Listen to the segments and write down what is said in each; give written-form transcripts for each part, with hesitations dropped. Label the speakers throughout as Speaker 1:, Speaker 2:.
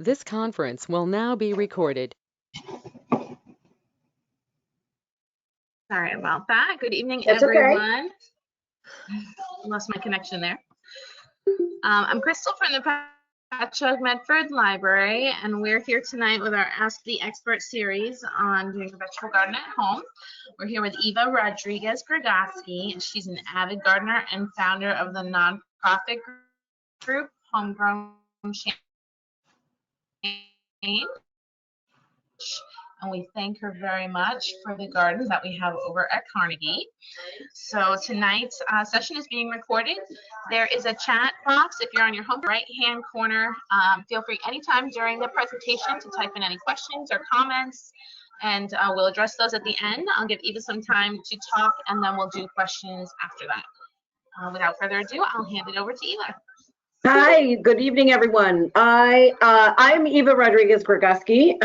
Speaker 1: This conference will now be recorded.
Speaker 2: Sorry about that. Good evening,
Speaker 3: That's
Speaker 2: everyone.
Speaker 3: Okay.
Speaker 2: Lost my connection there. I'm Crystal from the Patchogue-Medford Library, and we're here tonight with our Ask the Expert series on doing a vegetable garden at home. We're here with Eva Rodriguez-Gregoski. She's an avid gardener and founder of the nonprofit group Homegrown Change. And we thank her very much for the gardens that we have over at Carnegie. So tonight's session is being recorded. There is a chat box if you're on your home right-hand corner. Feel free anytime during the presentation to type in any questions or comments, and we'll address those at the end. I'll give Eva some time to talk, and then we'll do questions after that. Without further ado, I'll hand it over to Eva.
Speaker 3: Hi, good evening, everyone. I'm Eva Rodriguez-Gregoski.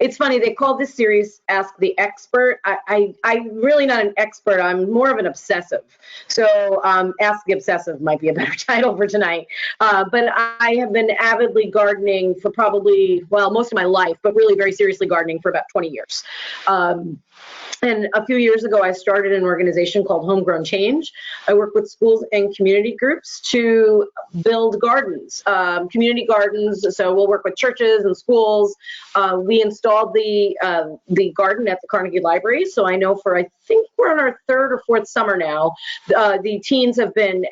Speaker 3: It's funny, they called this series Ask the Expert. I'm really not an expert, I'm more of an obsessive. So Ask the Obsessive might be a better title for tonight. But I have been avidly gardening for probably, well, most of my life, but really very seriously gardening for about 20 years. And a few years ago, I started an organization called Homegrown Change. I work with schools and community groups to build gardens, community gardens. So we'll work with churches and schools. We installed the garden at the Carnegie Library. So I know I think we're on our third or fourth summer now. The teens have been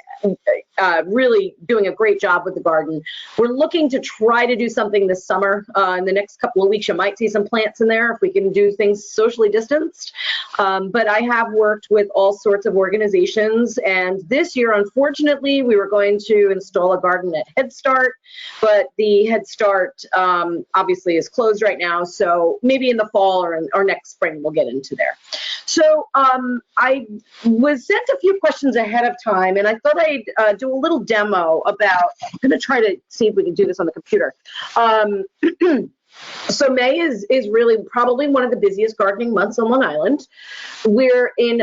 Speaker 3: really doing a great job with the garden. We're looking to try to do something this summer. In the next couple of weeks, you might see some plants in there if we can do things socially distanced. But I have worked with all sorts of organizations, and this year, unfortunately, we were going to install a garden at Head Start, but the Head Start obviously is closed right now, so maybe in the fall or next spring we'll get into there. So I was sent a few questions ahead of time, and I thought I'd do a little demo about, I'm going to try to see if we can do this on the computer. So May is really probably one of the busiest gardening months on Long Island. We're in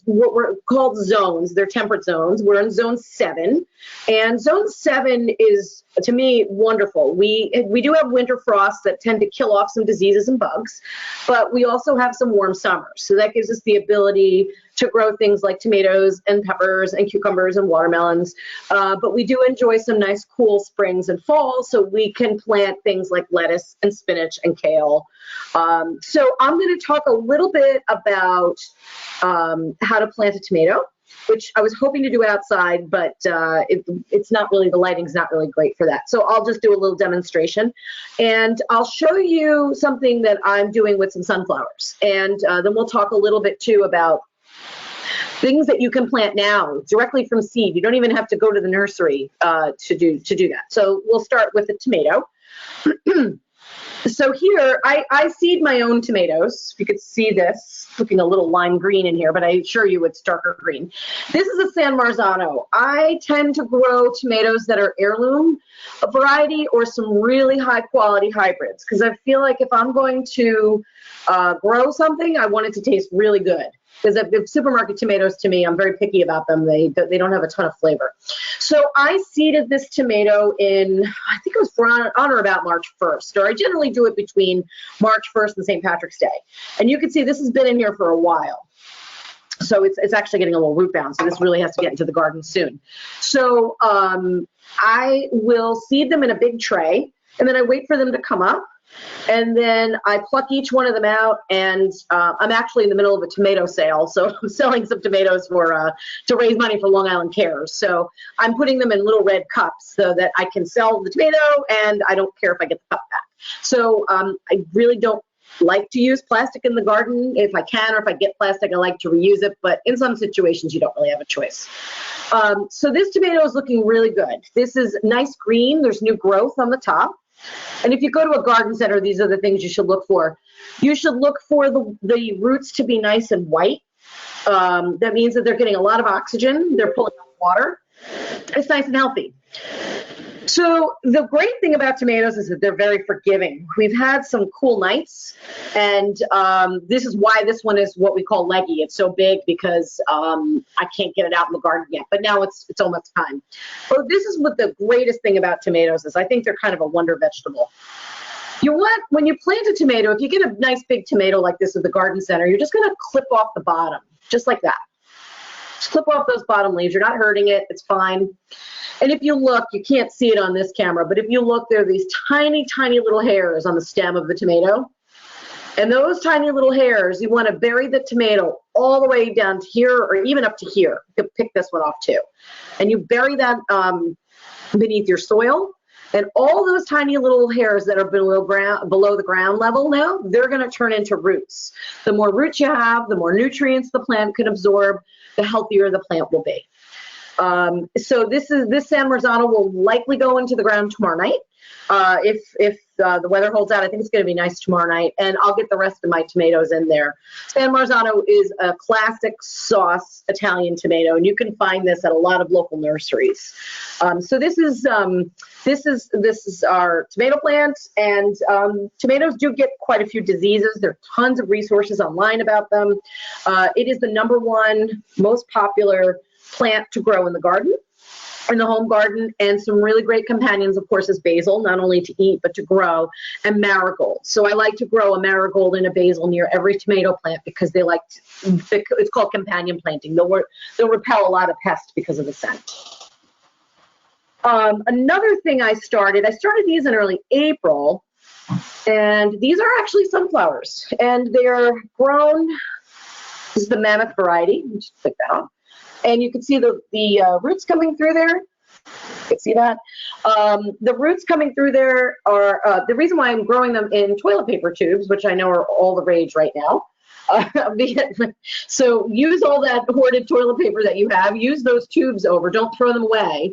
Speaker 3: what we're called zones. They're temperate zones. We're in zone 7, and zone 7 is, to me, wonderful. We do have winter frosts that tend to kill off some diseases and bugs, but we also have some warm summers. So that gives us the ability to grow things like tomatoes and peppers and cucumbers and watermelons. But we do enjoy some nice cool springs and fall, so we can plant things like lettuce and spinach and kale. So I'm going to talk a little bit about how to plant a tomato, which I was hoping to do outside, but it's not really, the lighting's not really great for that. So I'll just do a little demonstration, and I'll show you something that I'm doing with some sunflowers. And then we'll talk a little bit too about things that you can plant now directly from seed. You don't even have to go to the nursery to do that. So we'll start with the tomato. So here, I seed my own tomatoes. You could see this, looking a little lime green in here, but I assure you it's darker green. This is a San Marzano. I tend to grow tomatoes that are heirloom variety or some really high quality hybrids, because I feel like if I'm going to grow something, I want it to taste really good. Because if supermarket tomatoes, to me, I'm very picky about them. They don't have a ton of flavor. So I seeded this tomato in, I think it was on or about March 1st, or I generally do it between March 1st and St. Patrick's Day. And you can see this has been in here for a while. So it's actually getting a little root bound, so this really has to get into the garden soon. So I will seed them in a big tray, and then I wait for them to come up. And then I pluck each one of them out, and I'm actually in the middle of a tomato sale, so I'm selling some tomatoes to raise money for Long Island Cares. So I'm putting them in little red cups so that I can sell the tomato, and I don't care if I get the cup back. So I really don't like to use plastic in the garden. If I can, or if I get plastic, I like to reuse it, but in some situations you don't really have a choice. So this tomato is looking really good. This is nice green. There's new growth on the top. And if you go to a garden center, these are the things you should look for. You should look for the roots to be nice and white. That means that they're getting a lot of oxygen. They're pulling out water. It's nice and healthy. So the great thing about tomatoes is that they're very forgiving. We've had some cool nights, and this is why this one is what we call leggy. It's so big because I can't get it out in the garden yet, but now it's almost time. But this is what the greatest thing about tomatoes is. I think they're kind of a wonder vegetable. When you plant a tomato, if you get a nice big tomato like this at the garden center, you're just going to clip off the bottom, just like that. Just clip off those bottom leaves. You're not hurting it. It's fine. And if you look, you can't see it on this camera, but if you look, there are these tiny, tiny little hairs on the stem of the tomato. And those tiny little hairs, you want to bury the tomato all the way down to here or even up to here. You can pick this one off too. And you bury that beneath your soil. And all those tiny little hairs that are below the ground level now, they're going to turn into roots. The more roots you have, the more nutrients the plant can absorb, the healthier the plant will be. So this San Marzano will likely go into the ground tomorrow night. If the weather holds out, I think it's going to be nice tomorrow night, and I'll get the rest of my tomatoes in there. San Marzano is a classic sauce Italian tomato, and you can find this at a lot of local nurseries. So this is our tomato plant, and tomatoes do get quite a few diseases. There are tons of resources online about them. It is the #1 most popular plant to grow in the garden, in the home garden, and some really great companions, of course, is basil, not only to eat, but to grow, and marigold. So I like to grow a marigold and a basil near every tomato plant because it's called companion planting. They'll repel a lot of pests because of the scent. Another thing I started these in early April, and these are actually sunflowers, and they're grown, this is the mammoth variety, just pick that off. And you can see the roots coming through there. You can see that. The roots coming through there are, the reason why I'm growing them in toilet paper tubes, which I know are all the rage right now. So use all that hoarded toilet paper that you have, use those tubes over, don't throw them away.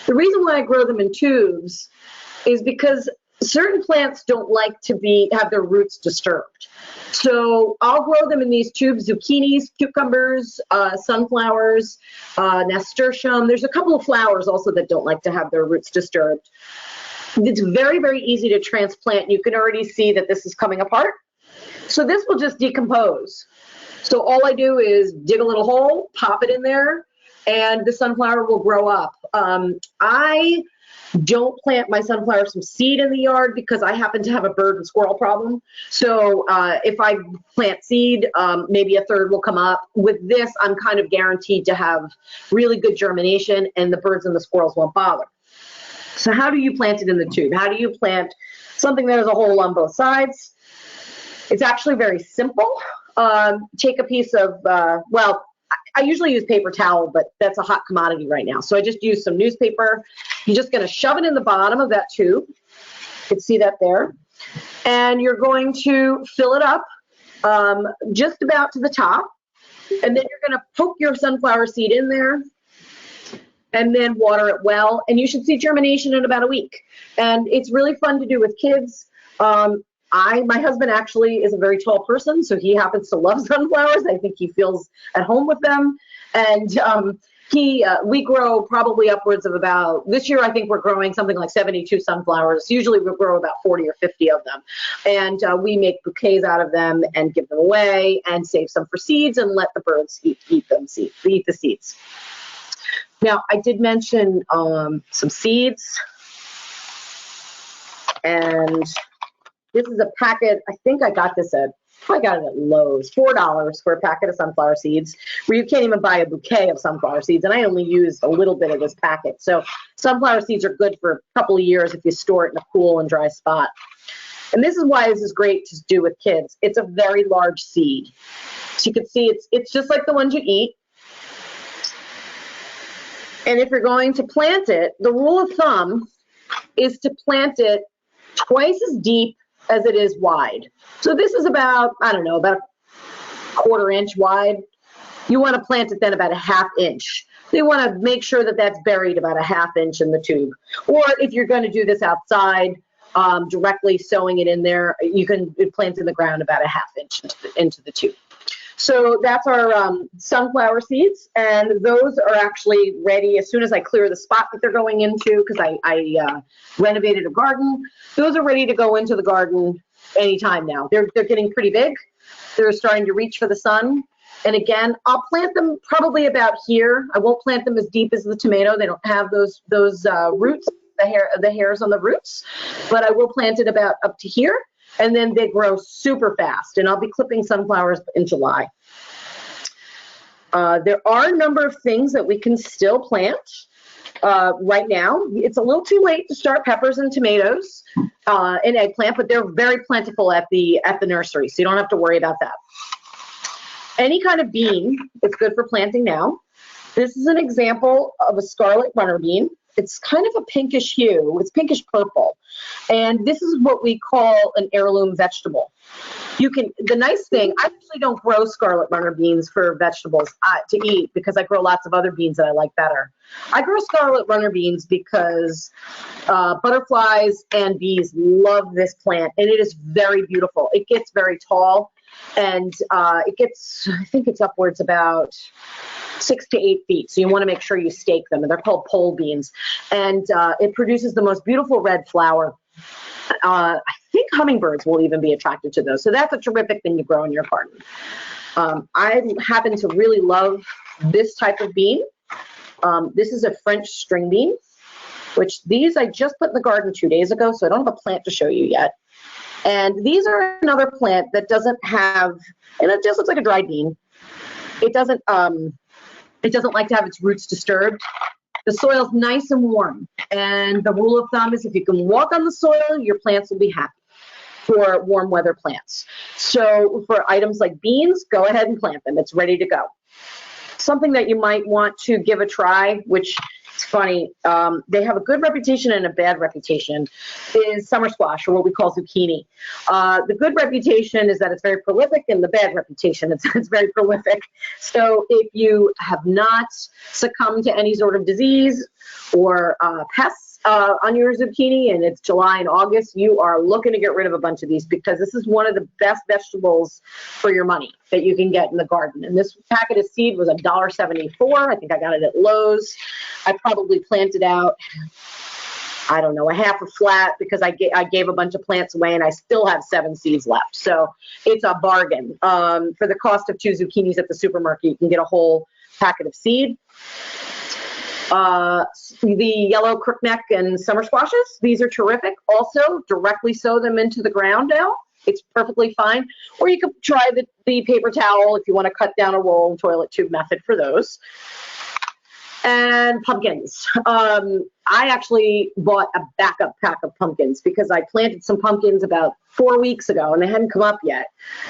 Speaker 3: The reason why I grow them in tubes is because certain plants don't like to have their roots disturbed. So I'll grow them in these tubes, zucchinis, cucumbers, sunflowers, nasturtium. There's a couple of flowers also that don't like to have their roots disturbed. It's very, very easy to transplant. You can already see that this is coming apart. So this will just decompose. So all I do is dig a little hole, pop it in there, and the sunflower will grow up. I don't plant my sunflowers from seed in the yard because I happen to have a bird and squirrel problem. So if I plant seed, maybe a third will come up. With this, I'm kind of guaranteed to have really good germination and the birds and the squirrels won't bother. So how do you plant it in the tube? How do you plant something that has a hole on both sides? It's actually very simple. Take a piece of, I usually use paper towel, but that's a hot commodity right now. So I just use some newspaper. You're just going to shove it in the bottom of that tube. You can see that there. And you're going to fill it up just about to the top. And then you're going to poke your sunflower seed in there and then water it well. And you should see germination in about a week. And it's really fun to do with kids. My husband actually is a very tall person, so he happens to love sunflowers. I think he feels at home with them. And we grow probably upwards of about, this year I think we're growing something like 72 sunflowers. Usually we grow about 40 or 50 of them. And we make bouquets out of them and give them away and save some for seeds and let the birds eat the seeds. Now, I did mention some seeds. And this is a packet, I think I got it at Lowe's, $4 for a packet of sunflower seeds, where you can't even buy a bouquet of sunflower seeds, and I only used a little bit of this packet. So sunflower seeds are good for a couple of years if you store it in a cool and dry spot. And this is why this is great to do with kids. It's a very large seed. So you can see it's just like the ones you eat. And if you're going to plant it, the rule of thumb is to plant it twice as deep as it is wide. So this is about, about a 1/4 inch wide. You want to plant it then about a 1/2 inch. So you want to make sure that that's buried about a 1/2 inch in the tube. Or if you're going to do this outside, directly sowing it in there, you can plant in the ground about a 1/2 inch into the tube. So that's our sunflower seeds, and those are actually ready as soon as I clear the spot that they're going into, because I renovated a garden. Those are ready to go into the garden anytime now. They're getting pretty big. They're starting to reach for the sun. And again, I'll plant them probably about here. I won't plant them as deep as the tomato. They don't have those roots, the hairs on the roots, but I will plant it about up to here. And then they grow super fast, and I'll be clipping sunflowers in July. There are a number of things that we can still plant right now. It's a little too late to start peppers and tomatoes and eggplant, but they're very plentiful at the nursery, so you don't have to worry about that. Any kind of bean is good for planting now. This is an example of a scarlet runner bean. It's kind of a pinkish hue. It's pinkish purple. And this is what we call an heirloom vegetable. The nice thing, I actually don't grow scarlet runner beans for vegetables to eat, because I grow lots of other beans that I like better. I grow scarlet runner beans because butterflies and bees love this plant, and it is very beautiful. It gets very tall, and I think it's upwards about 6 to 8 feet. So you want to make sure you stake them. And they're called pole beans. And it produces the most beautiful red flower. I think hummingbirds will even be attracted to those. So that's a terrific thing to grow in your garden. I happen to really love this type of bean. This is a French string bean, which these I just put in the garden 2 days ago, so I don't have a plant to show you yet. And these are another plant that doesn't have, and it just looks like a dried bean. It doesn't like to have its roots disturbed. The soil's nice and warm. And the rule of thumb is if you can walk on the soil, your plants will be happy for warm weather plants. So for items like beans, go ahead and plant them. It's ready to go. Something that you might want to give a try, which it's funny, they have a good reputation and a bad reputation, is summer squash, or what we call zucchini. The good reputation is that it's very prolific, and the bad reputation is that it's very prolific. So if you have not succumbed to any sort of disease or pests on your zucchini, and it's July and August, you are looking to get rid of a bunch of these, because this is one of the best vegetables for your money that you can get in the garden. And this packet of seed was $1.74. I think I got it at Lowe's. I probably planted out, I don't know, a half a flat, because I gave a bunch of plants away, and I still have 7 seeds left. So it's a bargain. For the cost of 2 zucchinis at the supermarket, you can get a whole packet of seed. The yellow crookneck and summer squashes, these are terrific. Also, directly sow them into the ground now. It's perfectly fine. Or you could try the paper towel if you want to cut down a roll toilet tube method for those. And pumpkins. I actually bought a backup pack of pumpkins, because I planted some pumpkins about 4 weeks ago and they hadn't come up yet.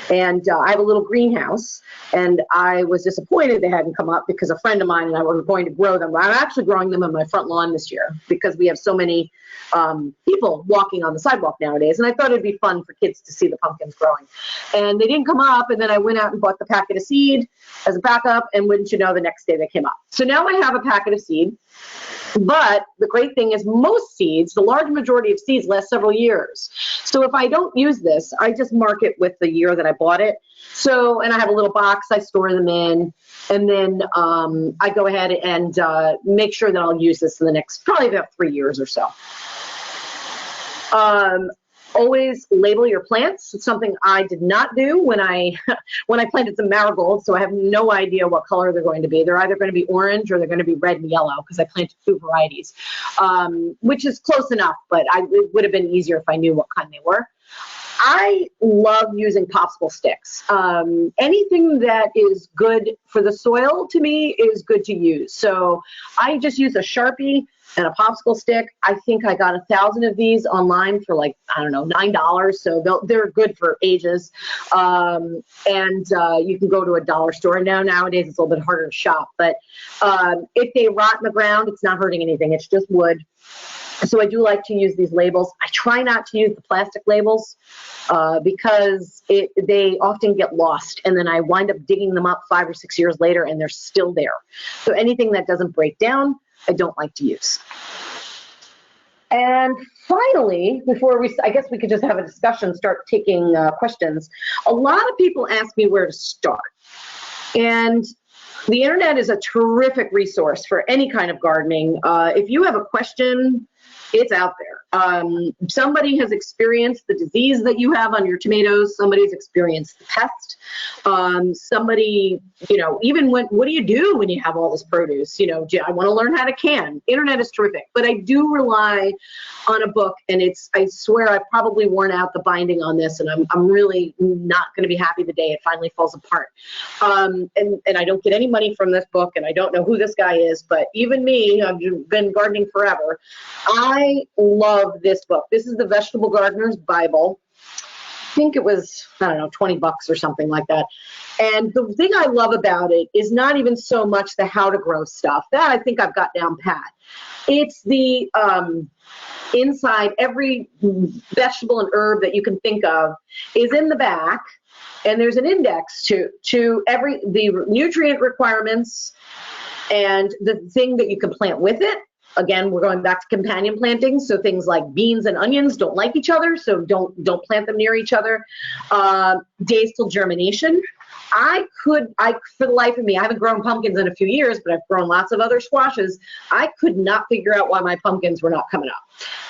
Speaker 3: And I have a little greenhouse, and I was disappointed they hadn't come up, because a friend of mine and I were going to grow them. I'm actually growing them on my front lawn this year, because we have so many people walking on the sidewalk nowadays, and I thought it'd be fun for kids to see the pumpkins growing. And they didn't come up, and then I went out and bought the packet of seed as a backup, and wouldn't you know, the next day they came up. So now I have a packet of seed. But the great thing is most seeds, the large majority of seeds, last several years. So if I don't use this, I just mark it with the year that I bought it. So, and I have a little box I store them in, and then I go ahead and make sure that I'll use this in the next probably about 3 years or so. Always label your plants. It's something I did not do when I planted some marigolds, so I have no idea what color they're going to be. They're either going to be orange or they're going to be red and yellow, because I planted 2 varieties, which is close enough, but it would have been easier if I knew what kind they were. I love using popsicle sticks. Anything that is good for the soil, to me, is good to use. So I just use a Sharpie and a popsicle stick. I think I got 1,000 of these online for, like, I don't know, $9. So they're good for ages. And you can go to a dollar store. Nowadays it's a little bit harder to shop, but if they rot in the ground, it's not hurting anything. It's just wood. So I do like to use these labels. I try not to use the plastic labels because they often get lost, and then I wind up digging them up 5 or 6 years later and they're still there. So anything that doesn't break down, I don't like to use. And finally, before I guess we could just have a discussion, start taking questions. A lot of people ask me where to start. And the internet is a terrific resource for any kind of gardening. If you have a question, it's out there. Somebody has experienced the disease that you have on your tomatoes. Somebody's experienced the pest. Somebody, even what do you do when you have all this produce? I want to learn how to can. Internet is terrific, but I do rely on a book, and I swear I've probably worn out the binding on this, and I'm really not going to be happy the day it finally falls apart. And I don't get any money from this book, and I don't know who this guy is, but even me, I've been gardening forever. I love this book. This is the Vegetable Gardener's Bible. I think it was, I don't know, 20 bucks or something like that. And the thing I love about it is not even so much the how to grow stuff. That I think I've got down pat. It's the inside, every vegetable and herb that you can think of is in the back, and there's an index to the nutrient requirements and the thing that you can plant with it. Again, we're going back to companion planting. So things like beans and onions don't like each other, so don't plant them near each other. Days till germination. For the life of me, I haven't grown pumpkins in a few years, but I've grown lots of other squashes. I could not figure out why my pumpkins were not coming up.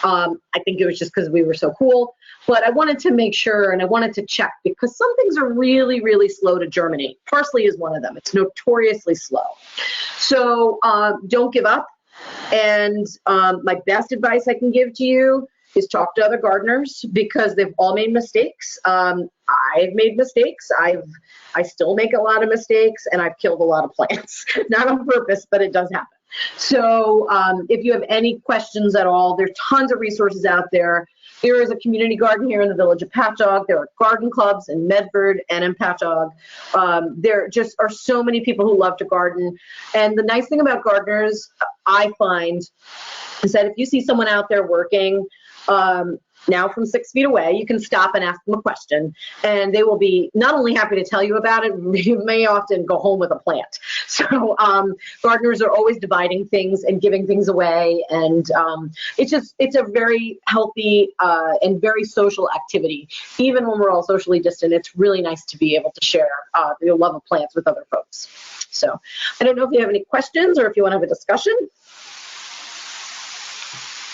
Speaker 3: I think it was just because we were so cool. But I wanted to make sure, and I wanted to check, because some things are really, really slow to germinate. Parsley is one of them. It's notoriously slow. So don't give up. And my best advice I can give to you is talk to other gardeners, because they've all made mistakes. I've made mistakes. I still make a lot of mistakes, and I've killed a lot of plants. Not on purpose, but it does happen. So if you have any questions at all, there's tons of resources out there. There is a community garden here in the village of Patchogue. There are garden clubs in Medford and in Patchogue. There just are so many people who love to garden. And the nice thing about gardeners, I find, is that if you see someone out there working, now from 6 feet away, you can stop and ask them a question, and they will be not only happy to tell you about it, you may often go home with a plant. So gardeners are always dividing things and giving things away, and it's a very healthy and very social activity. Even when we're all socially distant, it's really nice to be able to share your love of plants with other folks. So I don't know if you have any questions or if you want to have a discussion.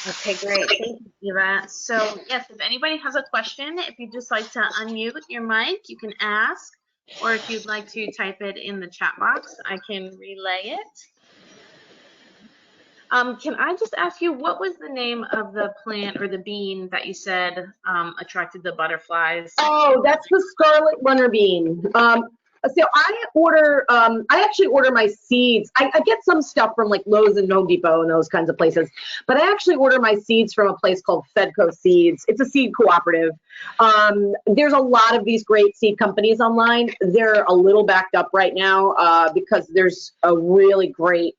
Speaker 2: Okay, great. Thank you, Eva. So yes, if anybody has a question, if you'd just like to unmute your mic, you can ask, or if you'd like to type it in the chat box, I can relay it. Can I just ask you, what was the name of the plant or the bean that you said attracted the butterflies?
Speaker 3: Oh, that's the Scarlet runner bean. So I actually order my seeds. I get some stuff from like Lowe's and Home Depot and those kinds of places, but I actually order my seeds from a place called Fedco Seeds. It's a seed cooperative. There's a lot of these great seed companies online. They're a little backed up right now because there's a really great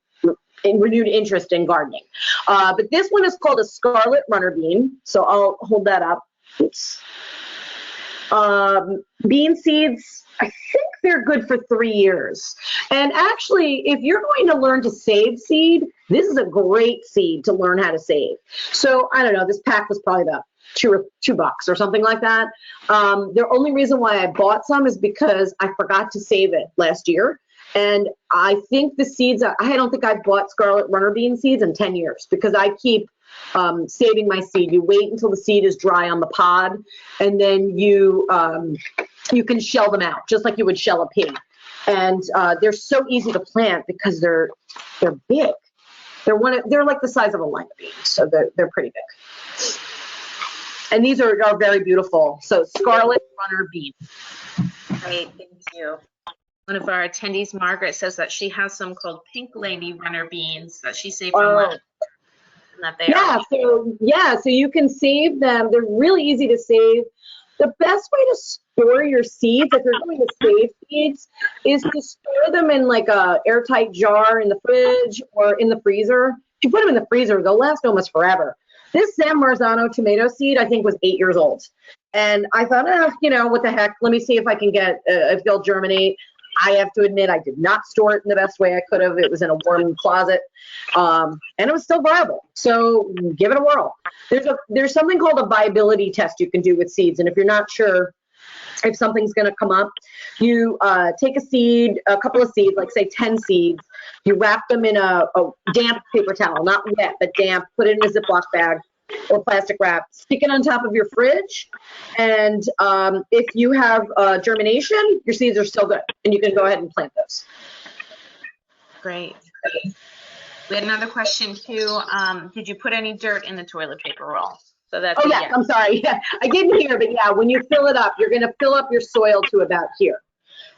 Speaker 3: and renewed interest in gardening. But this one is called a Scarlet runner bean. So I'll hold that up. Oops. Bean seeds, I think they're good for 3 years. And actually, if you're going to learn to save seed, this is a great seed to learn how to save. So I don't know, this pack was probably about $2 or something like that. The only reason why I bought some is because I forgot to save it last year. And I think the seeds, I don't think I've bought Scarlet runner bean seeds in 10 years because I keep saving my seed. You wait until the seed is dry on the pod, and then you can shell them out just like you would shell a pea. And they're so easy to plant because they're big. They're like the size of a lima bean, so they're pretty big. And these are very beautiful. So Scarlet runner bean.
Speaker 2: Great, thank you. One of our attendees, Margaret, says that she has some called Pink Lady runner beans that she saved from last.
Speaker 3: So you can save them. They're really easy to save. The best way to store your seeds, if you're going to save seeds, is to store them in like a airtight jar in the fridge or in the freezer. If you put them in the freezer, they'll last almost forever. This San Marzano tomato seed, I think, was 8 years old. And I thought, what the heck? Let me see if I can get, if they'll germinate. I have to admit, I did not store it in the best way I could have. It was in a warm closet, and it was still viable. So give it a whirl. There's something called a viability test you can do with seeds, and if you're not sure, if something's going to come up. You take a seed, a couple of seeds, like say 10 seeds. You wrap them in a damp paper towel, not wet, but damp. Put it in a Ziploc bag or plastic wrap. Stick it on top of your fridge. And if you have germination, your seeds are still good. And you can go ahead and plant those.
Speaker 2: Great. We had another question too. Did you put any dirt in the toilet paper roll? So that's
Speaker 3: yes. I'm sorry. Yeah, I didn't hear, but yeah, when you fill it up, you're going to fill up your soil to about here.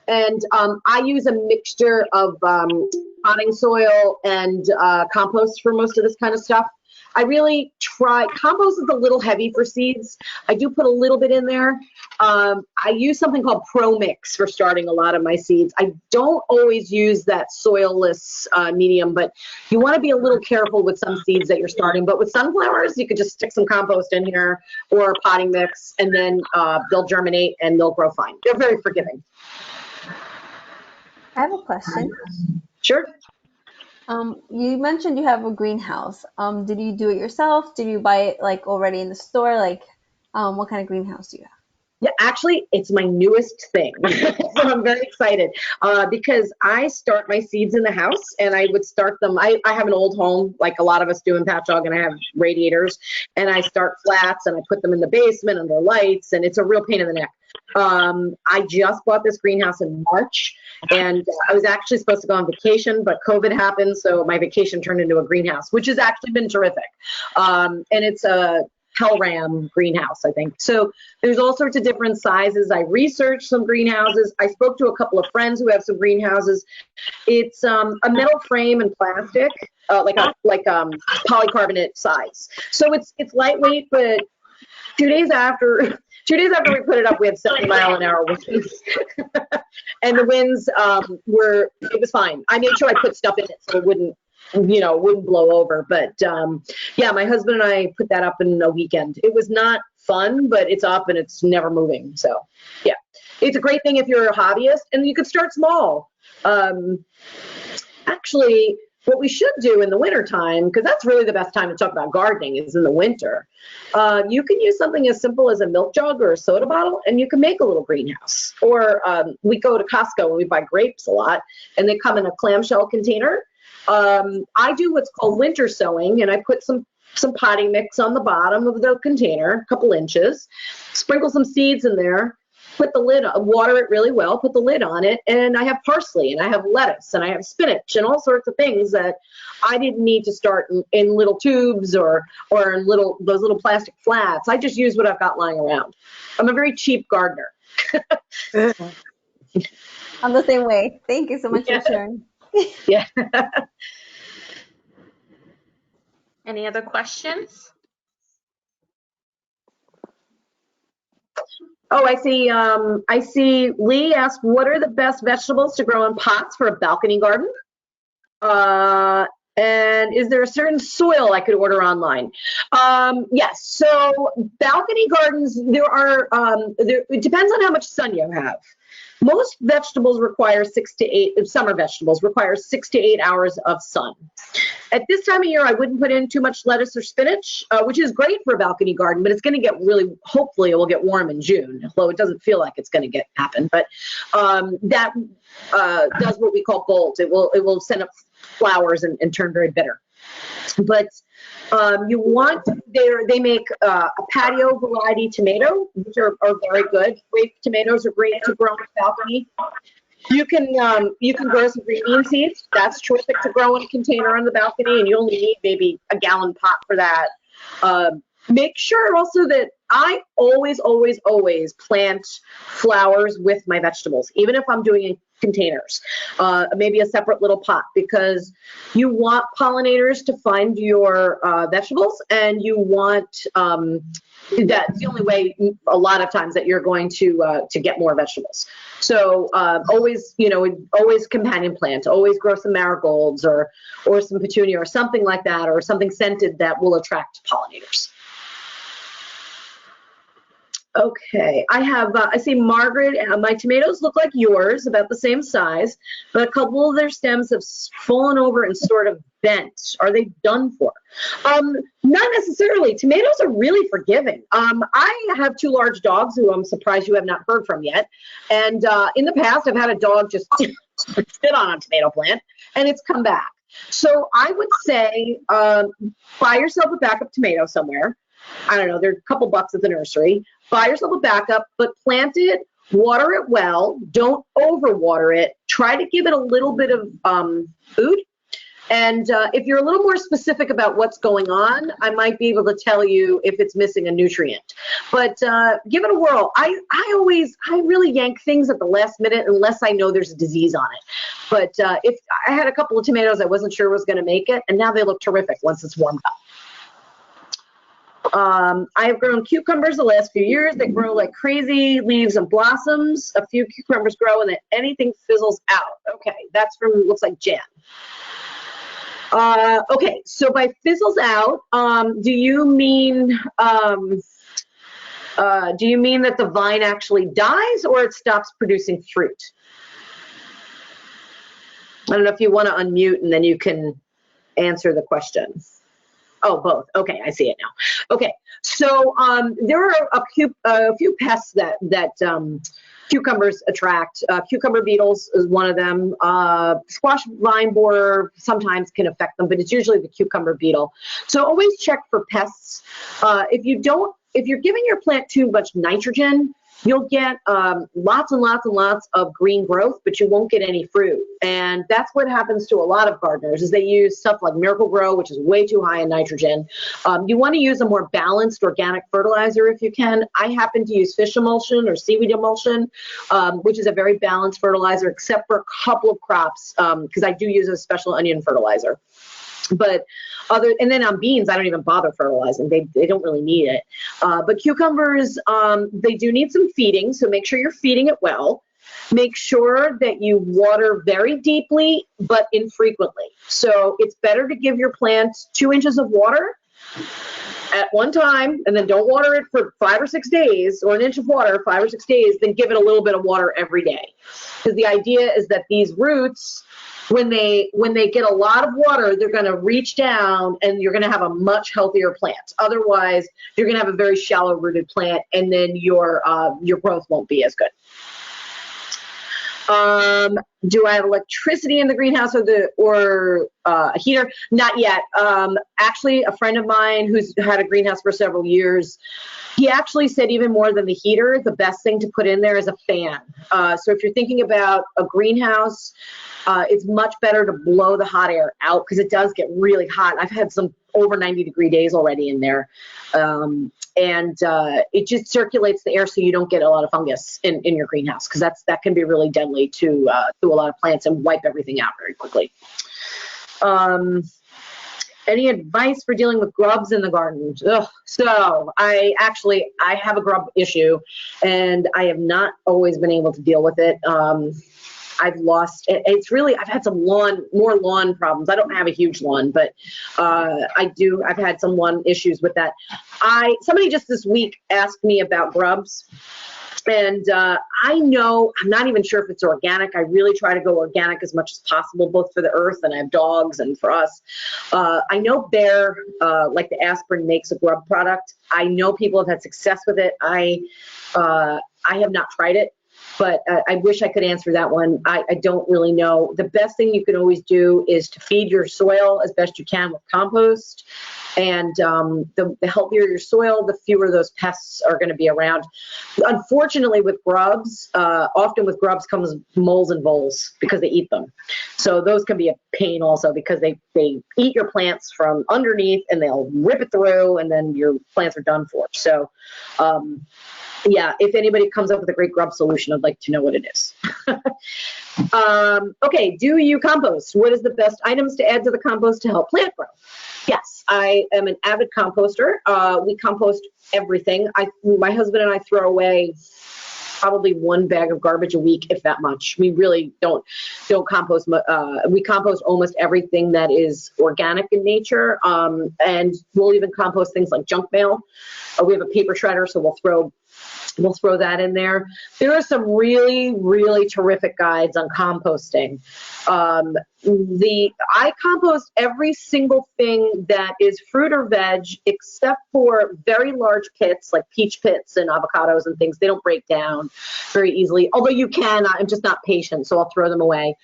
Speaker 3: And I use a mixture of potting soil and compost for most of this kind of stuff. I really try, compost is a little heavy for seeds. I do put a little bit in there. I use something called Pro Mix for starting a lot of my seeds. I don't always use that soilless medium, but you want to be a little careful with some seeds that you're starting. But with sunflowers, you could just stick some compost in here or a potting mix, and then they'll germinate and they'll grow fine. They're very forgiving.
Speaker 4: I have a question.
Speaker 3: Sure.
Speaker 4: You mentioned you have a greenhouse. Did you do it yourself? Did you buy it like already in the store? Like, what kind of greenhouse do you have?
Speaker 3: Yeah, actually, it's my newest thing. So I'm very excited because I start my seeds in the house, and I would start them. I have an old home, like a lot of us do in Patchogue, and I have radiators, and I start flats, and I put them in the basement under lights, and it's a real pain in the neck. I just bought this greenhouse in March, and I was actually supposed to go on vacation, but COVID happened, so my vacation turned into a greenhouse, which has actually been terrific. And it's a Hellram greenhouse, I think. So there's all sorts of different sizes. I researched some greenhouses. I spoke to a couple of friends who have some greenhouses. It's a metal frame and plastic, like polycarbonate size. So it's lightweight, but 2 days after we put it up, we had 70-mile-an-hour winds. And the winds it was fine. I made sure I put stuff in it so it wouldn't blow over. But yeah, my husband and I put that up in a weekend. It was not fun, but it's up and it's never moving. So yeah, it's a great thing if you're a hobbyist, and you could start small. Actually, what we should do in the wintertime, because that's really the best time to talk about gardening, is in the winter. You can use something as simple as a milk jug or a soda bottle, and you can make a little greenhouse. Or we go to Costco and we buy grapes a lot, and they come in a clamshell container. I do what's called winter sowing, and I put some potting mix on the bottom of the container, a couple inches, sprinkle some seeds in there, put the lid on, water it really well, put the lid on it, and I have parsley, and I have lettuce, and I have spinach, and all sorts of things that I didn't need to start in little tubes or in those little plastic flats. I just use what I've got lying around. I'm a very cheap gardener.
Speaker 4: I'm the same way. Thank you so much for sharing.
Speaker 3: Yeah.
Speaker 2: Any other questions?
Speaker 3: Oh, I see Lee asked, what are the best vegetables to grow in pots for a balcony garden? And is there a certain soil I could order online? Yes, so balcony gardens, it depends on how much sun you have. Most vegetables require summer vegetables require 6 to 8 hours of sun. At this time of year, I wouldn't put in too much lettuce or spinach, which is great for a balcony garden, but it's going to get hopefully it will get warm in June, although it doesn't feel like it's going to happen. But that does what we call bolt. It will send up flowers and turn very bitter. But they make a patio variety tomato, which are very good. Grape tomatoes are great to grow on a balcony. You can grow some green bean seeds. That's terrific to grow in a container on the balcony, and you only need maybe a gallon pot for that. Make sure also that I always plant flowers with my vegetables, even if I'm doing containers, maybe a separate little pot, because you want pollinators to find your vegetables, and you want that's the only way a lot of times that you're going to get more vegetables. So always companion plant, always grow some marigolds or some petunia or something like that, or something scented that will attract pollinators. Okay, I see Margaret, my tomatoes look like yours, about the same size, but a couple of their stems have fallen over and sort of bent. Are they done for? Not necessarily. Tomatoes are really forgiving. I have 2 large dogs who I'm surprised you have not heard from yet. And in the past, I've had a dog just sit on a tomato plant and it's come back. So I would say buy yourself a backup tomato somewhere. I don't know, they're a couple bucks at the nursery. Buy yourself a backup, but plant it, water it well. Don't overwater it. Try to give it a little bit of food. And if you're a little more specific about what's going on, I might be able to tell you if it's missing a nutrient. But give it a whirl. I really yank things at the last minute unless I know there's a disease on it. But if I had a couple of tomatoes I wasn't sure was going to make it, and now they look terrific once it's warmed up. I've grown cucumbers the last few years. They grow like crazy, leaves and blossoms. A few cucumbers grow and then anything fizzles out. Okay, that's from, looks like Jan. Okay, so by fizzles out, do you mean that the vine actually dies or it stops producing fruit? I don't know if you want to unmute and then you can answer the question. Oh, both. Okay, I see it now. Okay, so there are a few pests that cucumbers attract. Cucumber beetles is one of them. Squash vine borer sometimes can affect them, but it's usually the cucumber beetle. So always check for pests. If you're giving your plant too much nitrogen, you'll get lots and lots and lots of green growth, but you won't get any fruit. And that's what happens to a lot of gardeners is they use stuff like Miracle-Gro, which is way too high in nitrogen. You want to use a more balanced organic fertilizer if you can. I happen to use fish emulsion or seaweed emulsion, which is a very balanced fertilizer, except for a couple of crops, because I do use a special onion fertilizer. But and then on beans, I don't even bother fertilizing. They don't really need it. But cucumbers, they do need some feeding, so make sure you're feeding it well. Make sure that you water very deeply, but infrequently. So it's better to give your plant 2 inches of water at one time, and then don't water it for 5 or 6 days, or an inch of water 5 or 6 days, then give it a little bit of water every day. Because the idea is that these roots, when they get a lot of water, they're going to reach down and you're going to have a much healthier plant. Otherwise, you're going to have a very shallow rooted plant and then your growth won't be as good. Do I have electricity in the greenhouse or a heater? Not yet. Actually, a friend of mine who's had a greenhouse for several years, he actually said even more than the heater, the best thing to put in there is a fan. So if you're thinking about a greenhouse, it's much better to blow the hot air out because it does get really hot. I've had some over 90-degree days already in there. And it just circulates the air so you don't get a lot of fungus in your greenhouse because that can be really deadly to a lot of plants and wipe everything out very quickly. Any advice for dealing with grubs in the garden? Ugh. So I have a grub issue and I have not always been able to deal with it. I've had some more lawn problems. I don't have a huge lawn, but I've had some lawn issues with that. Somebody just this week asked me about grubs. And I know, I'm not even sure if it's organic. I really try to go organic as much as possible, both for the earth, and I have dogs, and for us. I know Bayer, like the aspirin, makes a grub product. I know people have had success with it. I have not tried it, but I wish I could answer that one. I don't really know. The best thing you can always do is to feed your soil as best you can with compost. And the healthier your soil, the fewer those pests are going to be around. Unfortunately, with grubs, often with grubs comes moles and voles because they eat them. So those can be a pain also because they eat your plants from underneath and they'll rip it through and then your plants are done for. So yeah, if anybody comes up with a great grub solution, I'd like to know what it is. Okay, do you compost? What is the best items to add to the compost to help plant grow? Yes, I am an avid composter. We compost everything. My husband and I throw away probably 1 bag of garbage a week, if that much. We really don't compost. We compost almost everything that is organic in nature, and we'll even compost things like junk mail. We have a paper shredder, so we'll throw that in there. There are some really, really terrific guides on composting. I compost every single thing that is fruit or veg, except for very large pits like peach pits and avocados and things. They don't break down very easily, although you can. I'm just not patient, so I'll throw them away.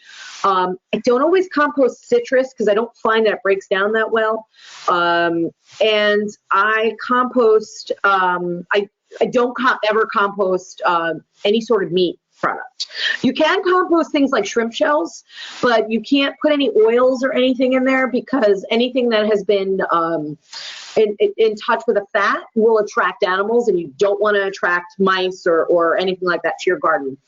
Speaker 3: I don't always compost citrus because I don't find that it breaks down that well. And I compost, I don't ever compost any sort of meat product. You can compost things like shrimp shells, but you can't put any oils or anything in there because anything that has been in touch with a fat will attract animals, and you don't want to attract mice or anything like that to your garden.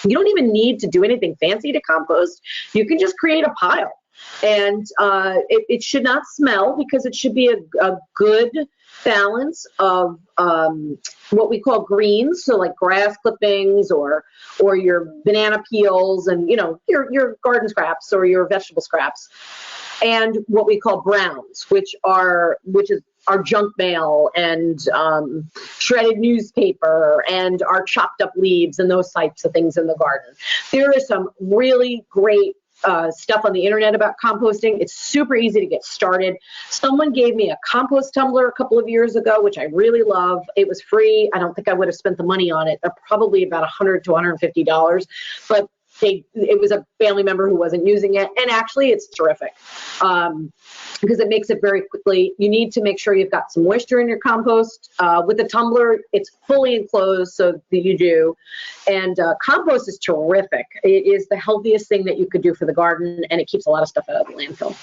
Speaker 3: You don't even need to do anything fancy to compost. You can just create a pile. And it should not smell because it should be a good balance of what we call greens, so like grass clippings or your banana peels and your garden scraps or your vegetable scraps, and what we call browns, which is our junk mail and shredded newspaper and our chopped up leaves and those types of things in the garden. There is some really great stuff on the internet about composting. It's super easy to get started. Someone gave me a compost tumbler a couple of years ago, which I really love. It was free. I don't think I would have spent the money on it. Probably about $100 to $150, but it was a family member who wasn't using it, and actually it's terrific because it makes it very quickly. You need to make sure you've got some moisture in your compost. With the tumbler, it's fully enclosed so that you do, and compost is terrific. It is the healthiest thing that you could do for the garden, and it keeps a lot of stuff out of the landfill.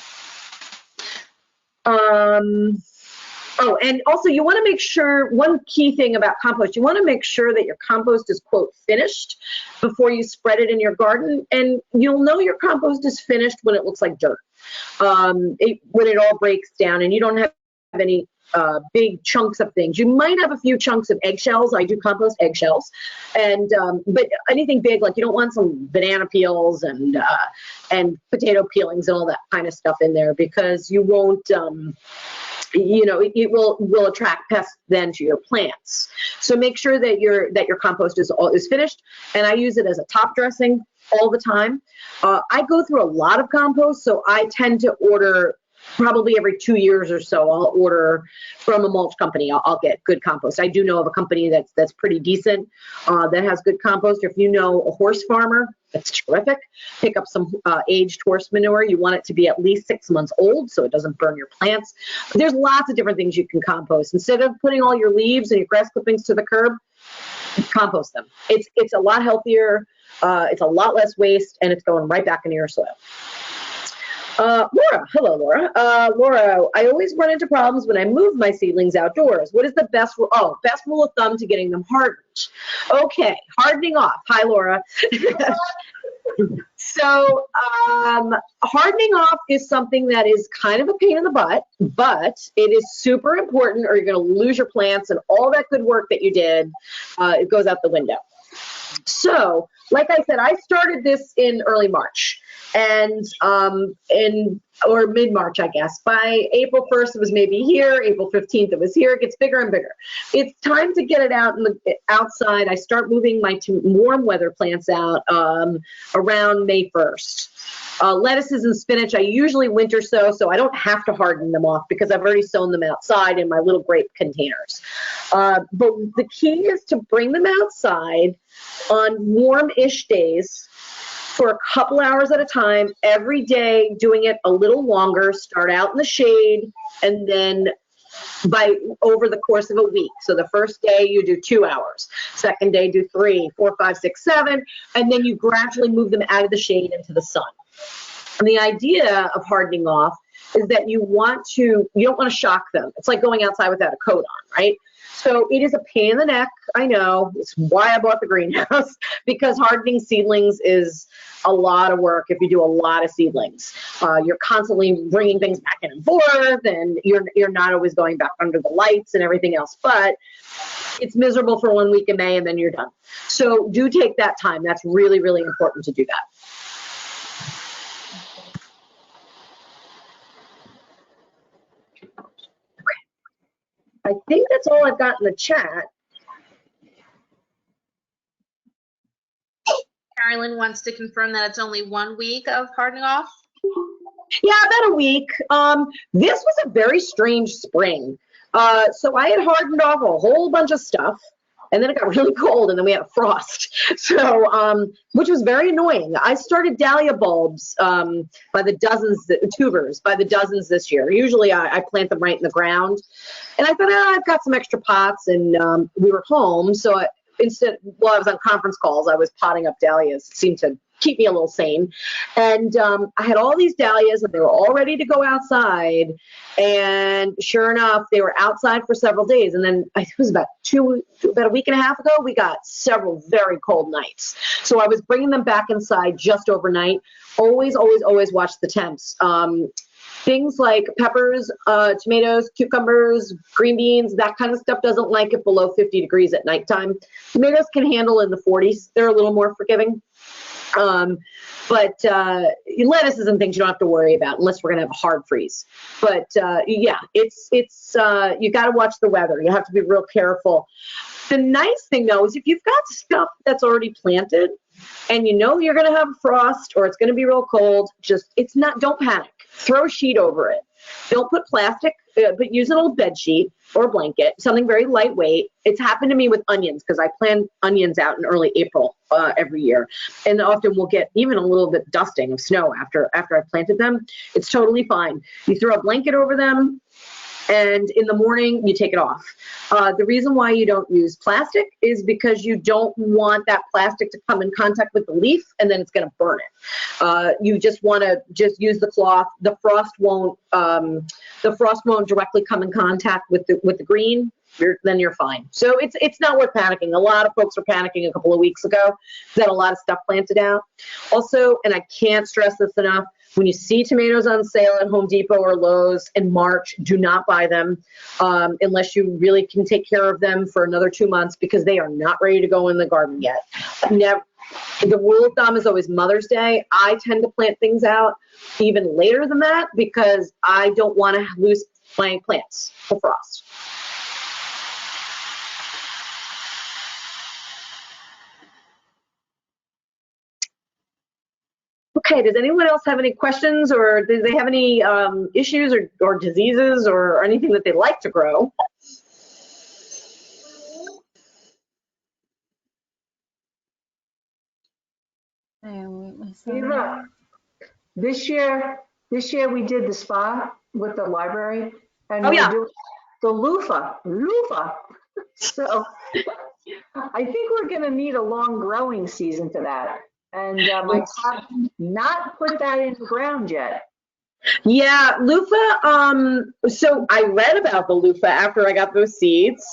Speaker 3: Oh, and also you want to make sure, one key thing about compost, you want to make sure that your compost is, quote, finished before you spread it in your garden. And you'll know your compost is finished when it looks like dirt, when it all breaks down and you don't have any big chunks of things. You might have a few chunks of eggshells. I do compost eggshells, and but anything big, like you don't want some banana peels and potato peelings and all that kind of stuff in there, because you won't. It will attract pests then to your plants. So make sure that your compost is finished. And I use it as a top dressing all the time. I go through a lot of compost, so I tend to order probably every 2 years or so. I'll order from a mulch company. I'll get good compost. I do know of a company that's pretty decent, that has good compost. If you know a horse farmer, that's terrific. Pick up some aged horse manure. You want it to be at least 6 months old so it doesn't burn your plants. But there's lots of different things you can compost. Instead of putting all your leaves and your grass clippings to the curb, compost them. It's a lot healthier. It's a lot less waste, and it's going right back into your soil. Laura, hello, Laura. Laura, I always run into problems when I move my seedlings outdoors. What is the best rule of thumb to getting them hardened? Okay, hardening off. Hi, Laura. So hardening off is something that is kind of a pain in the butt, but it is super important or you're going to lose your plants and all that good work that you did, it goes out the window. So, like I said, I started this in early March and or mid-March, I guess. By April 1st, it was maybe here. April 15th, it was here. It gets bigger and bigger. It's time to get it out outside. I start moving my warm weather plants out around May 1st. Lettuces and spinach, I usually winter sow, so I don't have to harden them off because I've already sown them outside in my little grape containers. But the key is to bring them outside on warm-ish days for a couple hours at a time, every day, doing it a little longer. Start out in the shade, and then over the course of a week. So the first day you do 2 hours, second day do 3, 4, 5, 6, 7, and then you gradually move them out of the shade into the sun. And the idea of hardening off is that you don't want to shock them. It's like going outside without a coat on, right? So it is a pain in the neck, I know. It's why I bought the greenhouse, because hardening seedlings is a lot of work if you do a lot of seedlings. You're constantly bringing things back in and forth, and you're not always going back under the lights and everything else. But it's miserable for 1 week in May, and then you're done. So do take that time. That's really, really important to do that. I think that's all I've got in the chat.
Speaker 2: Carolyn wants to confirm that it's only 1 week of hardening off.
Speaker 3: Yeah, about a week. This was a very strange spring. So I had hardened off a whole bunch of stuff, and then it got really cold, and then we had a frost. So, which was very annoying. I started dahlia bulbs by the dozens, tubers by the dozens this year. Usually I plant them right in the ground. And I thought, I've got some extra pots, and we were home. So while I was on conference calls, I was potting up dahlias. It seemed to keep me a little sane. And I had all these dahlias, and they were all ready to go outside. And sure enough, they were outside for several days. And then I think it was about a week and a half ago, we got several very cold nights. So I was bringing them back inside just overnight. Always, always, always watch the temps. Things like peppers, tomatoes, cucumbers, green beans, that kind of stuff doesn't like it below 50 degrees at nighttime. Tomatoes can handle in the 40s. They're a little more forgiving. But lettuces and things you don't have to worry about unless we're going to have a hard freeze. But yeah, it's you got to watch the weather. You have to be real careful. The nice thing though is if you've got stuff that's already planted and you know you're going to have frost or it's going to be real cold, don't panic. Throw a sheet over it. Don't put plastic, but use an old bed sheet or a blanket, something very lightweight. It's happened to me with onions because I plant onions out in early April every year. And often we'll get even a little bit dusting of snow after I've planted them. It's totally fine. You throw a blanket over them, and in the morning you take it off. The reason why you don't use plastic is because you don't want that plastic to come in contact with the leaf and then it's going to burn it. You just want to use the cloth. The frost won't directly come in contact with the green. Then you're fine. So it's not worth panicking. A lot of folks were panicking a couple of weeks ago because had a lot of stuff planted out. Also, and I can't stress this enough, when you see tomatoes on sale at Home Depot or Lowe's in March, do not buy them unless you really can take care of them for another 2 months because they are not ready to go in the garden yet. The rule of thumb is always Mother's Day. I tend to plant things out even later than that because I don't want to lose my plants to frost. Okay, does anyone else have any questions or do they have any issues or diseases or anything that they like to grow?
Speaker 5: Eva, this year we did the spa with the library and we're doing the loofah. So I think we're going to need a long growing season for that. And I have not put that in the ground yet.
Speaker 3: Yeah, loofah. So I read about the loofah after I got those seeds,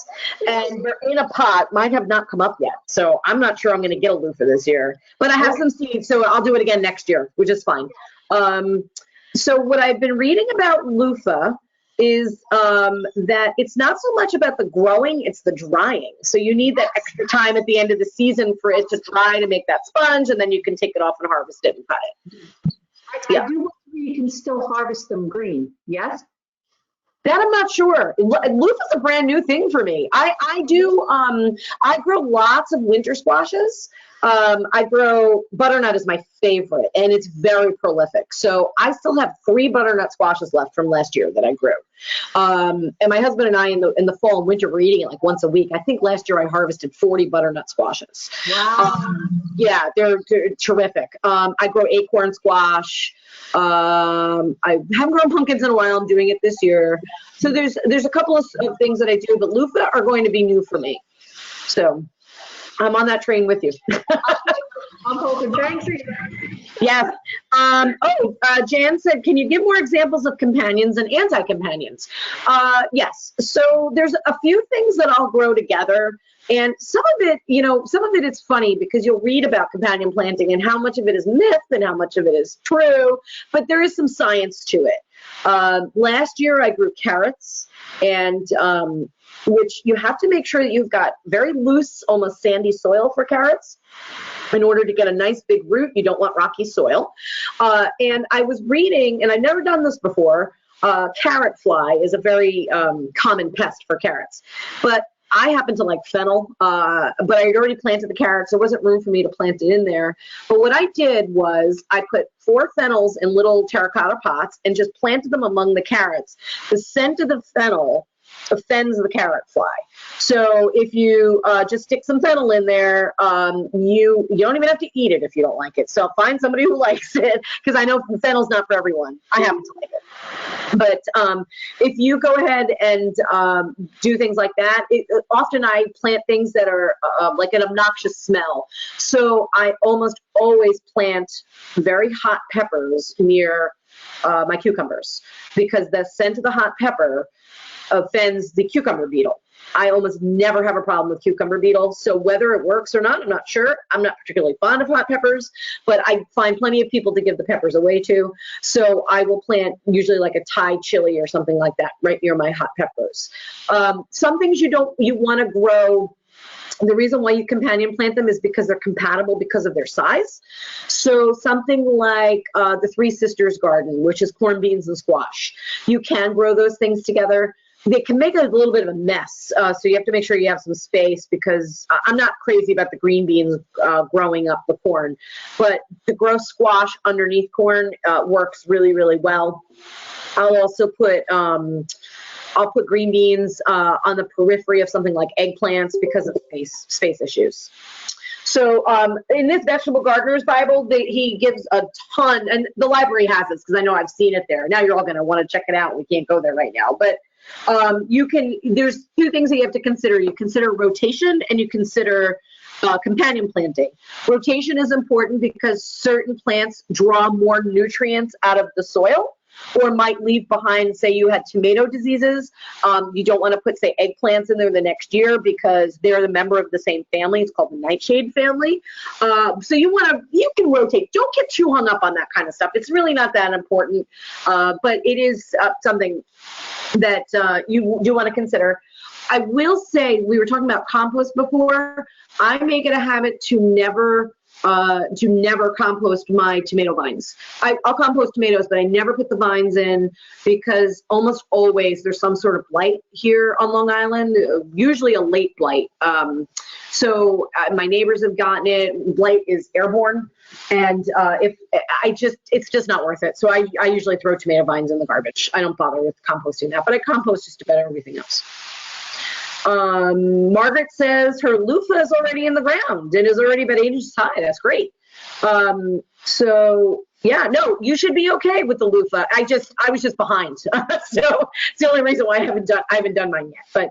Speaker 3: and they're in a pot. Mine have not come up yet, so I'm not sure I'm going to get a loofah this year. But I have some seeds, so I'll do it again next year, which is fine. So what I've been reading about loofah is that it's not so much about the growing, it's the drying. So you need that extra time at the end of the season for it to dry to make that sponge, and then you can take it off and harvest it and cut it.
Speaker 5: I do wonder you can still harvest them green, yes?
Speaker 3: That I'm not sure. Loofah's a brand new thing for me. I grow lots of winter squashes. I grow butternut is my favorite, and it's very prolific. So I still have 3 butternut squashes left from last year that I grew. And my husband and I in the fall and winter were eating it like once a week. I think last year I harvested 40 butternut squashes.
Speaker 5: Wow.
Speaker 3: Yeah, they're terrific. I grow acorn squash. I haven't grown pumpkins in a while. I'm doing it this year. So there's a couple of things that I do, but loofah are going to be new for me. So I'm on that train with you.
Speaker 5: I'm hoping. Thanks.
Speaker 3: Yes. Jan said, can you give more examples of companions and anti-companions? Yes. So there's a few things that I'll grow together. And some of it it's funny because you'll read about companion planting and how much of it is myth and how much of it is true, but there is some science to it. Last year I grew carrots and which you have to make sure that you've got very loose, almost sandy soil for carrots. In order to get a nice big root, you don't want rocky soil. And I was reading, and I've never done this before, carrot fly is a very common pest for carrots. But I happen to like fennel, but I had already planted the carrots. There wasn't room for me to plant it in there. But what I did was I put 4 fennels in little terracotta pots and just planted them among the carrots. The scent of the fennel offends the carrot fly. So if you just stick some fennel in there, you don't even have to eat it if you don't like it. So find somebody who likes it, because I know fennel's not for everyone. I happen to like it. But if you go ahead and do things like that, often I plant things that are like an obnoxious smell. So I almost always plant very hot peppers near my cucumbers, because the scent of the hot pepper offends the cucumber beetle. I almost never have a problem with cucumber beetle. So whether it works or not, I'm not sure. I'm not particularly fond of hot peppers, but I find plenty of people to give the peppers away to. So I will plant usually like a Thai chili or something like that right near my hot peppers. Some things you want to grow. The reason why you companion plant them is because they're compatible because of their size. So something like the Three Sisters garden, which is corn, beans, and squash. You can grow those things together. They can make a little bit of a mess, so you have to make sure you have some space, because I'm not crazy about the green beans growing up the corn, but to grow squash underneath corn works really, really well. I'll also put green beans on the periphery of something like eggplants because of space issues. So in this Vegetable Gardener's Bible, he gives a ton, and the library has this because I know I've seen it there. Now you're all going to want to check it out. We can't go there right now, but there's 2 things that you have to consider. You consider rotation and you consider companion planting. Rotation is important because certain plants draw more nutrients out of the soil, or might leave behind, say you had tomato diseases. You don't want to put, say, eggplants in there the next year because they're the member of the same family. It's called the nightshade family. So you can rotate. Don't get too hung up on that kind of stuff. It's really not that important, but it is something that you do want to consider. I will say, we were talking about compost before. I make it a habit to never compost my tomato vines. I'll compost tomatoes, but I never put the vines in because almost always there's some sort of blight here on Long Island, usually a late blight. So my neighbors have gotten it. Blight is airborne, and it's just not worth it. So I usually throw tomato vines in the garbage. I don't bother with composting that, but I compost just about everything else. Margaret says her loofah is already in the ground and is already about 8 inches high. That's great. So yeah, no, you should be okay with the loofah. I was just behind. So it's the only reason why I haven't done mine yet, but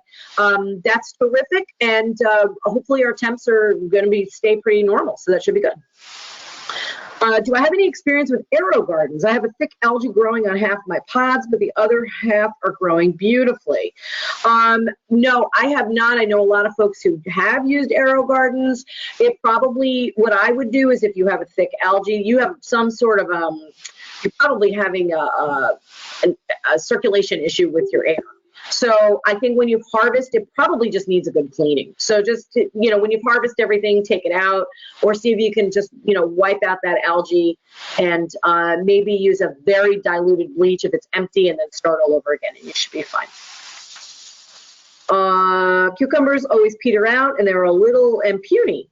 Speaker 3: that's terrific. And hopefully our temps are going to stay pretty normal. So that should be good. Do I have any experience with aero gardens? I have a thick algae growing on half of my pods, but the other half are growing beautifully. No, I have not. I know a lot of folks who have used aero gardens. What I would do is, if you have a thick algae, you have some sort of, you're probably having a circulation issue with your air. So I think when you harvest, it probably just needs a good cleaning. So just, when you harvest everything, take it out, or see if you can just, wipe out that algae and maybe use a very diluted bleach if it's empty, and then start all over again, and you should be fine. Cucumbers always peter out, and they're a little puny.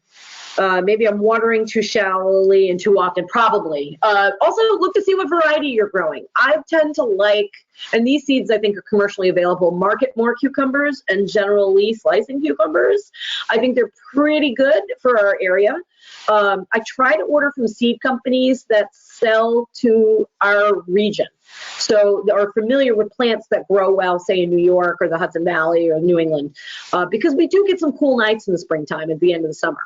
Speaker 3: Maybe I'm watering too shallowly and too often, probably. Also, look to see what variety you're growing. I tend to like, and these seeds I think are commercially available, Market More cucumbers and General Lee slicing cucumbers. I think they're pretty good for our area. I try to order from seed companies that sell to our region, so are familiar with plants that grow well, say in New York or the Hudson Valley or New England, because we do get some cool nights in the springtime at the end of the summer.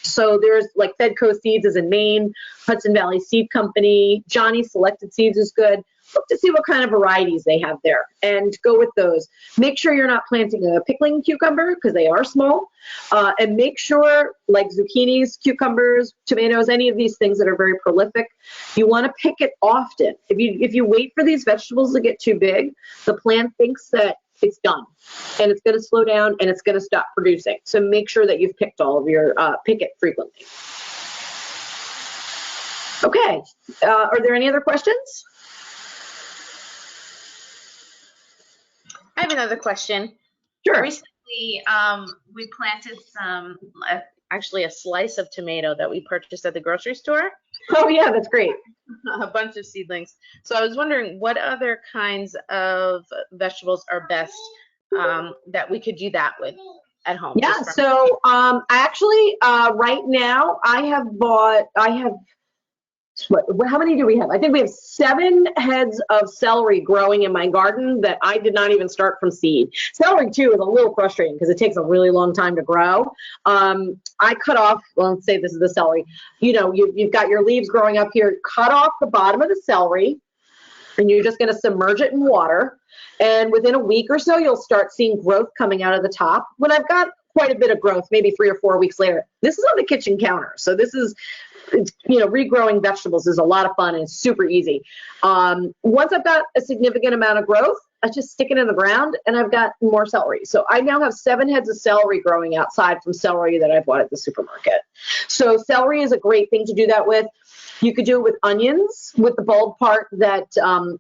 Speaker 3: So there's like Fedco Seeds is in Maine, Hudson Valley Seed Company, Johnny Selected Seeds is good. Look to see what kind of varieties they have there and go with those. Make sure you're not planting a pickling cucumber because they are small, and make sure, like zucchinis, cucumbers, tomatoes, any of these things that are very prolific, you want to pick it often. If you wait for these vegetables to get too big, the plant thinks that it's done. And it's going to slow down and it's going to stop producing. So make sure that you've picked all of your, pick it frequently. Okay, are there any other questions?
Speaker 2: I have another question.
Speaker 3: Sure.
Speaker 2: Recently, we planted actually a slice of tomato that we purchased at the grocery store.
Speaker 3: Oh yeah, that's great.
Speaker 2: A bunch of seedlings. So I was wondering what other kinds of vegetables are best that we could do that with at home.
Speaker 3: Yeah, so actually right now I have how many do we have? I think we have 7 heads of celery growing in my garden that I did not even start from seed. Celery too is a little frustrating because it takes a really long time to grow. I cut off, well, let's say this is the celery. You know, you've got your leaves growing up here. Cut off the bottom of the celery and you're just going to submerge it in water. And within a week or so, you'll start seeing growth coming out of the top. When I've got quite a bit of growth, maybe 3 or 4 weeks later, this is on the kitchen counter. So this is, you know, regrowing vegetables is a lot of fun and it's super easy. Once I've got a significant amount of growth, I just stick it in the ground and I've got more celery. So I now have 7 heads of celery growing outside from celery that I bought at the supermarket. So celery is a great thing to do that with. You could do it with onions, with the bulb part that,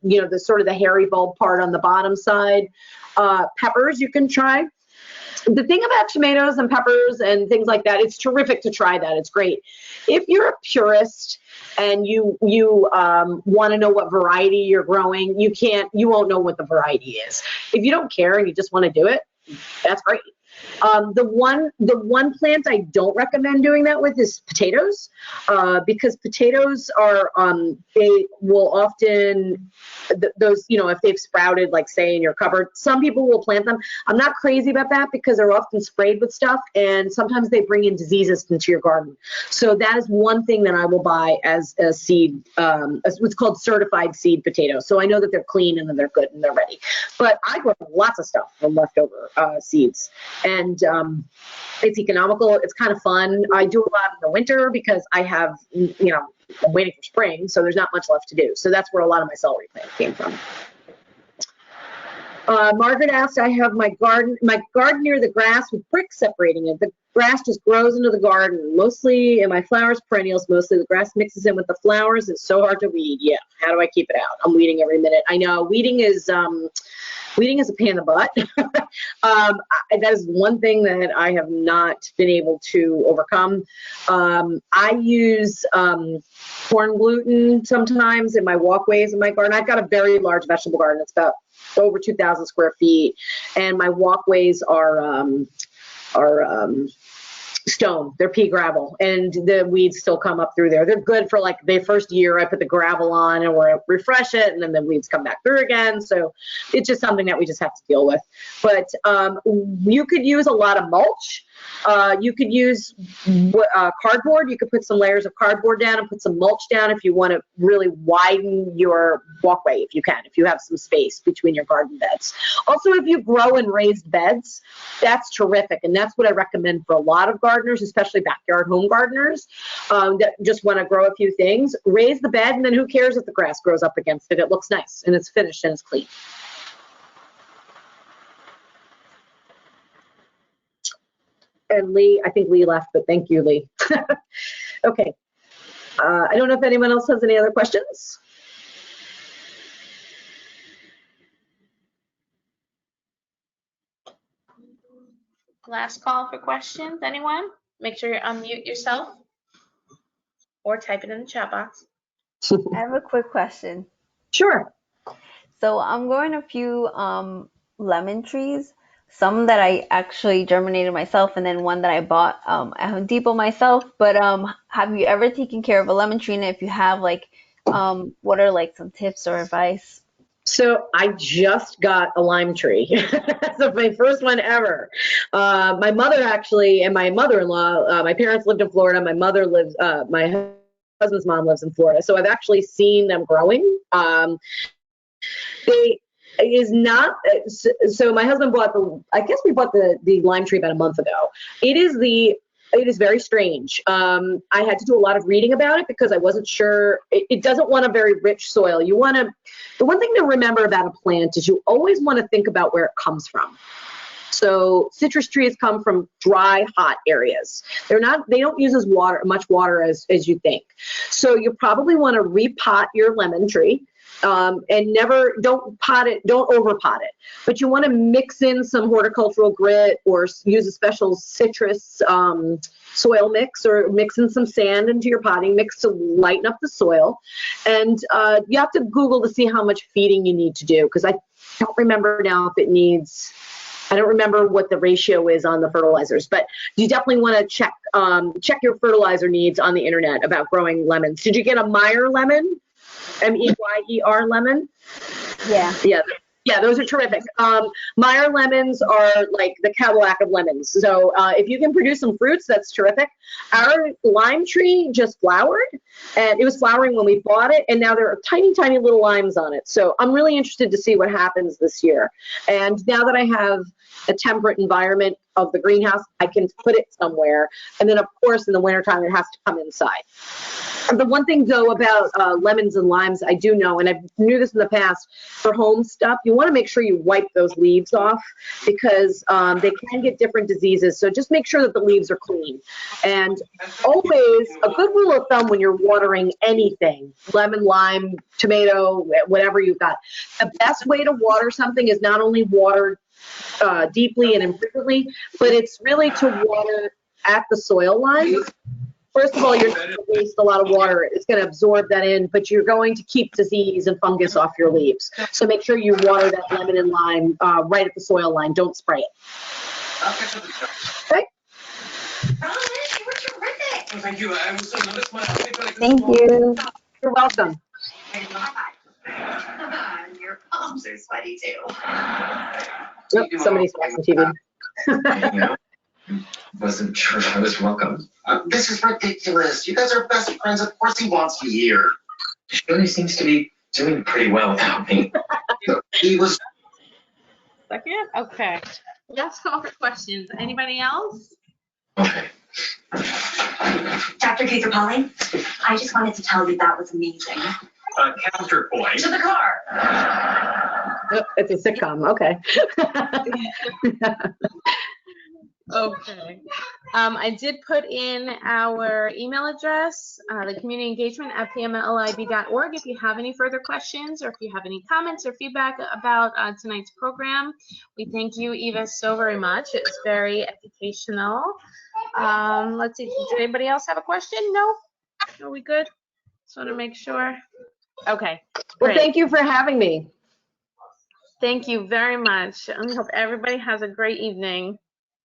Speaker 3: you know, the sort of the hairy bulb part on the bottom side. Peppers you can try. The thing about tomatoes and peppers and things like that, it's terrific to try that. It's great. If you're a purist and you want to know what variety you're growing, you won't know what the variety is. If you don't care and you just want to do it, that's great. The one plant I don't recommend doing that with is potatoes, because potatoes are, they will often, those, you know, if they've sprouted, like say in your cupboard, some people will plant them. I'm not crazy about that because they're often sprayed with stuff and sometimes they bring in diseases into your garden. So that is one thing that I will buy as a seed, what's called certified seed potatoes. So I know that they're clean and that they're good and they're ready. But I grow lots of stuff from leftover seeds. And it's economical. It's kind of fun. I do a lot in the winter because I have, you know, I'm waiting for spring, so there's not much left to do. So that's where a lot of my celery plant came from. Margaret asked, I have my garden near the grass with bricks separating it. The grass just grows into the garden, mostly in my flowers, perennials, mostly the grass mixes in with the flowers. It's so hard to weed. Yeah, how do I keep it out? I'm weeding every minute. I know, weeding is a pain in the butt. That is one thing that I have not been able to overcome. I use corn gluten sometimes in my walkways in my garden. I've got a very large vegetable garden. It's about over 2,000 square feet, and my walkways are stone. They're pea gravel, and the weeds still come up through there. They're good for like the first year. I put the gravel on and we'll refresh it, and then the weeds come back through again. So it's just something that we just have to deal with. But you could use a lot of mulch. You could use cardboard. You could put some layers of cardboard down and put some mulch down if you want to really widen your walkway, if you can, if you have some space between your garden beds. Also, if you grow in raised beds, that's terrific. And that's what I recommend for a lot of gardeners, especially backyard home gardeners that just want to grow a few things. Raise the bed, and then who cares if the grass grows up against it? It looks nice, and it's finished, and it's clean. And Lee, I think Lee left, but thank you, Lee. Okay. I don't know if anyone else has any other questions.
Speaker 2: Last call for questions. Anyone? Make sure you unmute yourself or type it in the chat box.
Speaker 4: I have a quick question.
Speaker 3: Sure.
Speaker 4: So I'm growing a few lemon trees, some that I actually germinated myself, and then one that I bought at Home Depot myself. But have you ever taken care of a lemon tree? And if you have, like, what are like some tips or advice?
Speaker 3: So I just got a lime tree. So my first one ever. My mother actually, and my mother-in-law, my parents lived in Florida. My mother lives, my husband's mom lives in Florida. So I've actually seen them growing. So my husband bought I guess we bought the lime tree about a month ago. It is the It is very strange. I had to do a lot of reading about it because I wasn't sure. It doesn't want a very rich soil. You want to, the one thing to remember about a plant is you always want to think about where it comes from. So citrus trees come from dry, hot areas. They don't use as much water as you think. So you probably want to repot your lemon tree. And don't overpot it, but you want to mix in some horticultural grit or use a special citrus soil mix, or mix in some sand into your potting mix to lighten up the soil. And you have to Google to see how much feeding you need to do, because I don't remember now if it needs, I don't remember what the ratio is on the fertilizers, but you definitely want to check your fertilizer needs on the internet about growing lemons. Did you get a Meyer lemon? Meyer lemon?
Speaker 4: Yeah.
Speaker 3: Yeah, those are terrific. Meyer lemons are like the Cadillac of lemons. So if you can produce some fruits, that's terrific. Our lime tree just flowered, and it was flowering when we bought it, and now there are tiny, tiny little limes on it. So I'm really interested to see what happens this year. And now that I have a temperate environment of the greenhouse, I can put it somewhere. And then, of course, in the wintertime, it has to come inside. The one thing, though, about lemons and limes, I do know, and I knew this in the past, for home stuff, you want to make sure you wipe those leaves off, because they can get different diseases. So just make sure that the leaves are clean. And always, a good rule of thumb when you're watering anything, lemon, lime, tomato, whatever you've got, the best way to water something is not only water deeply and infrequently, but it's really to water at the soil line. First of all, you're going to waste a lot of water. It's going to absorb that in, but you're going to keep disease and fungus off your leaves. So make sure you water that lemon and lime right at the soil line. Don't spray it. Okay?
Speaker 6: Oh, thank you. I was so nervous.
Speaker 4: Thank you.
Speaker 3: You're welcome.
Speaker 6: Your palms are sweaty too.
Speaker 3: Yep, somebody's watching TV.
Speaker 6: I wasn't sure if I was welcome. This is ridiculous. You guys are best friends. Of course he wants me here. He really seems to be doing pretty well without me. He was.
Speaker 2: Second? Okay. Let's call for questions. Anybody else?
Speaker 6: Okay.
Speaker 7: Dr. Kaiser Pauling, I just wanted to tell you that was amazing.
Speaker 6: Counterpoint.
Speaker 7: To the car.
Speaker 3: Oh, it's a sitcom. Okay.
Speaker 2: Okay. I did put in our email address, the community engagement at PMLIB.org, if you have any further questions or if you have any comments or feedback about tonight's program. We thank you, Eva, so very much. It was very educational. Let's see, did anybody else have a question? No? Are we good? Just want to make sure. Okay.
Speaker 3: Well,
Speaker 2: Great.
Speaker 3: thank you for having me.
Speaker 2: Thank you very much. I hope everybody has a great evening.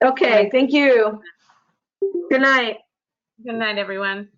Speaker 3: Okay, thank you. Good night.
Speaker 2: Good night, everyone.